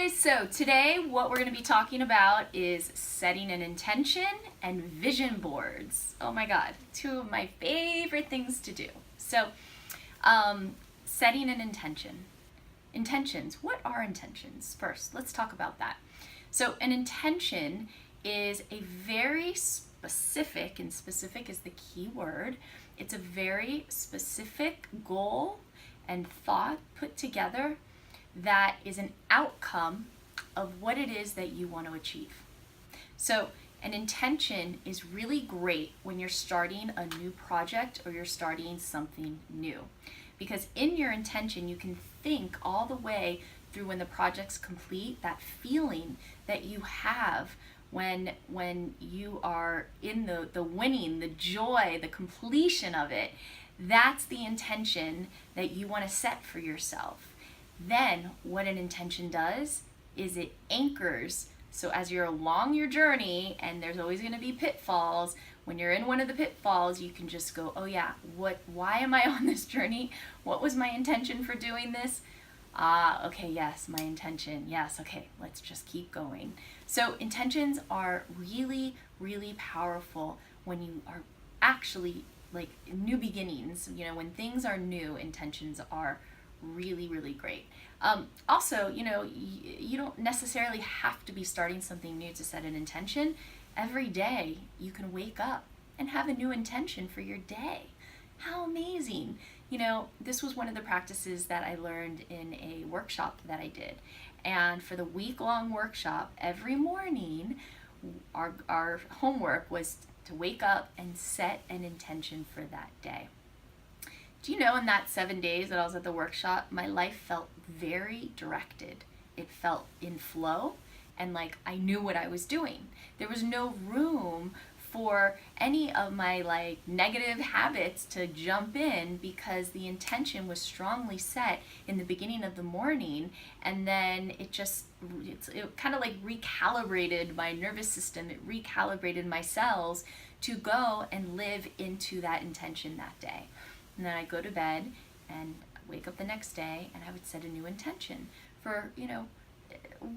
guys, so today what we're going to be talking about is setting an intention and vision boards. Oh my god, two of my favorite things to do. So setting an intention. Intentions. What are intentions? First, let's talk about that. So an intention is a very specific, and specific is the key word, it's a very specific goal and thought put together that is an outcome of what it is that you want to achieve. So an intention is really great when you're starting a new project or you're starting something new, because in your intention you can think all the way through when the project's complete, that feeling that you have when you are in the winning, the joy, the completion of it. That's the intention that you want to set for yourself. Then what an intention does is it anchors. So as you're along your journey, and there's always going to be pitfalls, when you're in one of the pitfalls, you can just go, oh yeah, why am I on this journey? What was my intention for doing this? Okay, yes, my intention. Yes, okay, let's just keep going. So intentions are really, really powerful when you are actually like new beginnings. When things are new, intentions are really, really great. Also, you don't necessarily have to be starting something new to set an intention. Every day you can wake up and have a new intention for your day. How amazing. This was one of the practices that I learned in a workshop that I did. And for the week-long workshop, every morning, our homework was to wake up and set an intention for that day. Do you know, in that 7 days that I was at the workshop, my life felt very directed. It felt in flow, and like I knew what I was doing. There was no room for any of my negative habits to jump in, because the intention was strongly set in the beginning of the morning, and then it kind of recalibrated my nervous system. It recalibrated my cells to go and live into that intention that day. And then I'd go to bed and wake up the next day, and I would set a new intention for,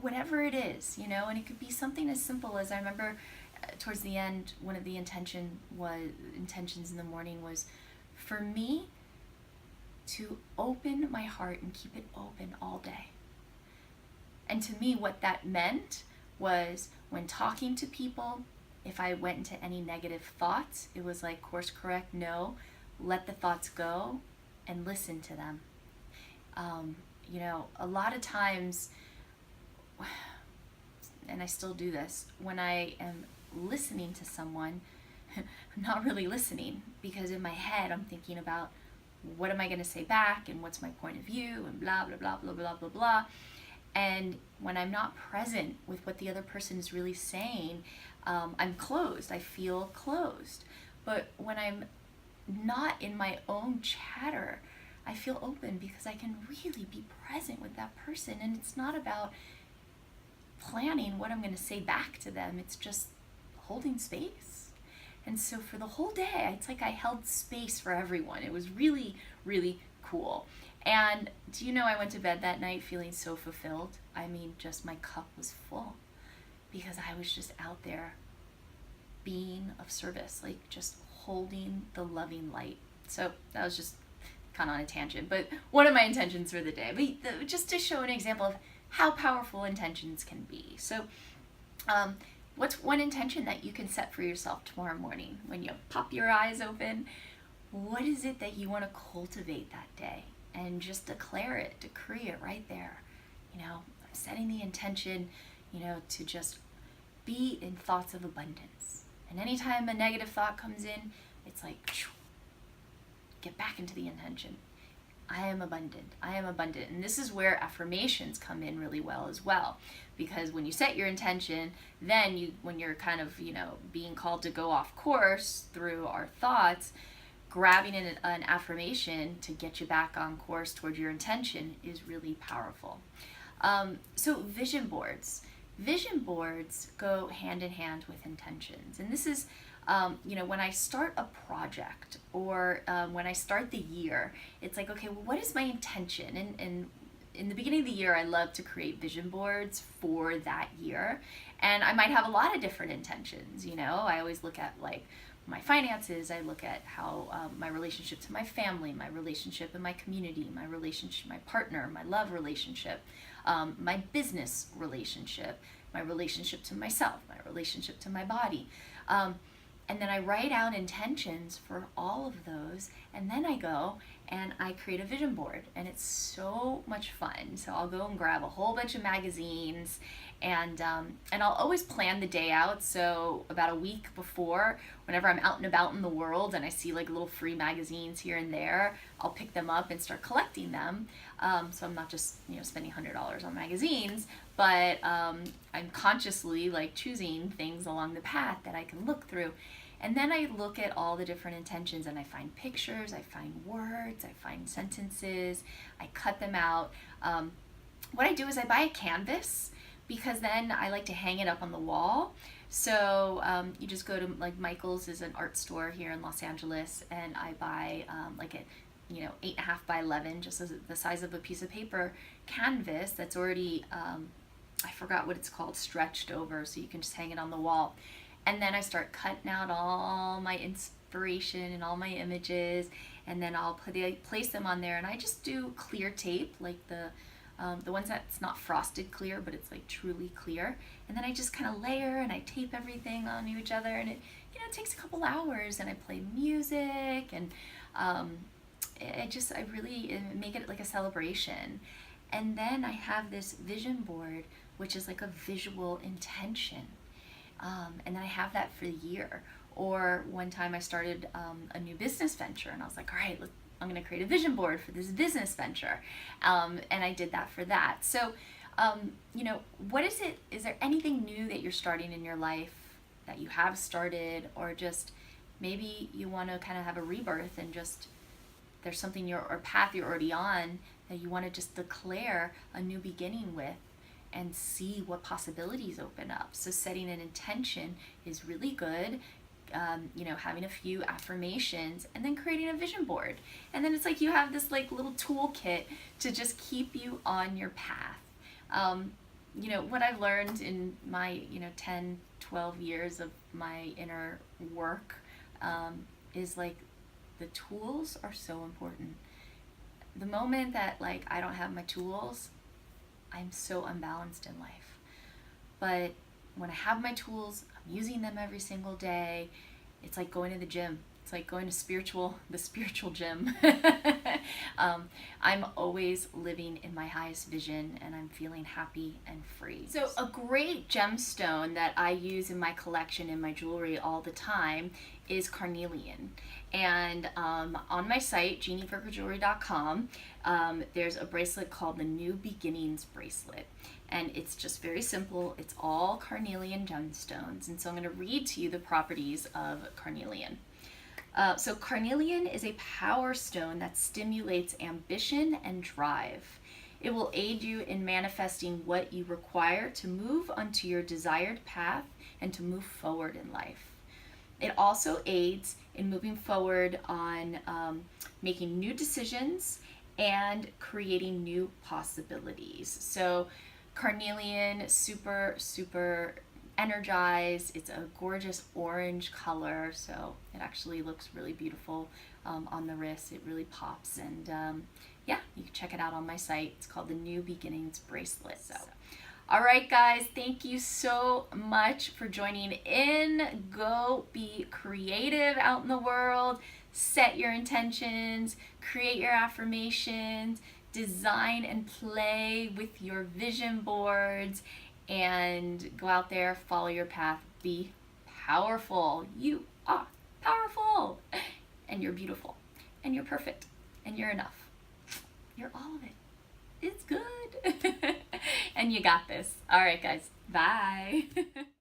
whatever it is, and it could be something as simple as, I remember towards the end, one of the intentions in the morning was for me to open my heart and keep it open all day. And to me, what that meant was, when talking to people, if I went into any negative thoughts, it was like, course correct, no, let the thoughts go and listen to them. A lot of times, and I still do this, when I am listening to someone, I'm not really listening, because in my head I'm thinking about what am I going to say back, and what's my point of view, and blah, blah, blah, blah, blah, blah, blah. And when I'm not present with what the other person is really saying, I'm closed. I feel closed. But when I'm not in my own chatter, I feel open, because I can really be present with that person. And it's not about planning what I'm going to say back to them. It's just holding space. And so for the whole day, it's like I held space for everyone. It was really, really cool. And do you know, I went to bed that night feeling so fulfilled. I mean, just my cup was full, because I was just out there being of service, just holding the loving light. So that was just kind of on a tangent, but one of my intentions for the day, but just to show an example of how powerful intentions can be. So what's one intention that you can set for yourself tomorrow morning when you pop your eyes open? What is it that you want to cultivate that day? And just declare it, decree it right there. I'm setting the intention, to just be in thoughts of abundance. And anytime a negative thought comes in, it's like, get back into the intention. I am abundant. I am abundant. And this is where affirmations come in really well as well. Because when you set your intention, then when you're kind of, being called to go off course through our thoughts, grabbing an affirmation to get you back on course towards your intention is really powerful. So vision boards. Vision boards go hand in hand with intentions. And this is, when I start a project, or when I start the year, it's like, okay, well, what is my intention? And in the beginning of the year, I love to create vision boards for that year. And I might have a lot of different intentions, you know. I always look at like my finances, I look at how my relationship to my family, my relationship in my community, my relationship, my partner, my love relationship, my business relationship, my relationship to myself, my relationship to my body. And then I write out intentions for all of those, and then I go and I create a vision board, and it's so much fun. So I'll go and grab a whole bunch of magazines, and I'll always plan the day out. So about a week before, whenever I'm out and about in the world and I see like little free magazines here and there, I'll pick them up and start collecting them. So I'm not just, you know, spending $100 on magazines, but I'm consciously like choosing things along the path that I can look through. And then I look at all the different intentions, and I find pictures, I find words, I find sentences, I cut them out. What I do is I buy a canvas, because then I like to hang it up on the wall. So you just go to, like, Michael's is an art store here in Los Angeles, and I buy like a, you know, 8.5 by 11, just as the size of a piece of paper canvas that's already, I forgot what it's called, stretched over, so you can just hang it on the wall. And then I start cutting out all my inspiration and all my images, and then I'll place them on there. And I just do clear tape, like the ones that's not frosted clear, but it's like truly clear. And then I just kind of layer and I tape everything on each other, and it, you know, it takes a couple hours. And I play music, and I really make it like a celebration. And then I have this vision board, which is like a visual intention. And then I have that for the year. Or one time I started a new business venture, and I was like, all right, I'm going to create a vision board for this business venture. And I did that for that. So, you know, what is it? Is there anything new that you're starting in your life that you have started, or just maybe you want to kind of have a rebirth and just there's something or path you're already on that you want to just declare a new beginning with, and see what possibilities open up. So setting an intention is really good. You know, having a few affirmations, and then creating a vision board. And then it's like you have this like little toolkit to just keep you on your path. You know, what I've learned in my, you know, 10, 12 years of my inner work is like the tools are so important. The moment that like I don't have my tools, I'm so unbalanced in life. But when I have my tools, I'm using them every single day. It's like going to the gym. It's like going to the spiritual gym. I'm always living in my highest vision, and I'm feeling happy and free. So a great gemstone that I use in my collection, in my jewelry all the time, is carnelian. And on my site, JeannieVergerJewelry.com, there's a bracelet called the New Beginnings bracelet. And it's just very simple. It's all carnelian gemstones. And so I'm going to read to you the properties of carnelian. So carnelian is a power stone that stimulates ambition and drive. It will aid you in manifesting what you require to move onto your desired path and to move forward in life. It also aids in moving forward on making new decisions and creating new possibilities. So carnelian, super, super energized. It's a gorgeous orange color, so it actually looks really beautiful on the wrist. It really pops, and yeah, you can check it out on my site. It's called the New Beginnings bracelet. So, all right, guys, thank you so much for joining in. Go be creative out in the world. Set your intentions, create your affirmations, design and play with your vision boards, and go out there, follow your path, be powerful. You are powerful, and you're beautiful, and you're perfect, and you're enough. You're all of it. It's good. And you got this. All right, guys. Bye.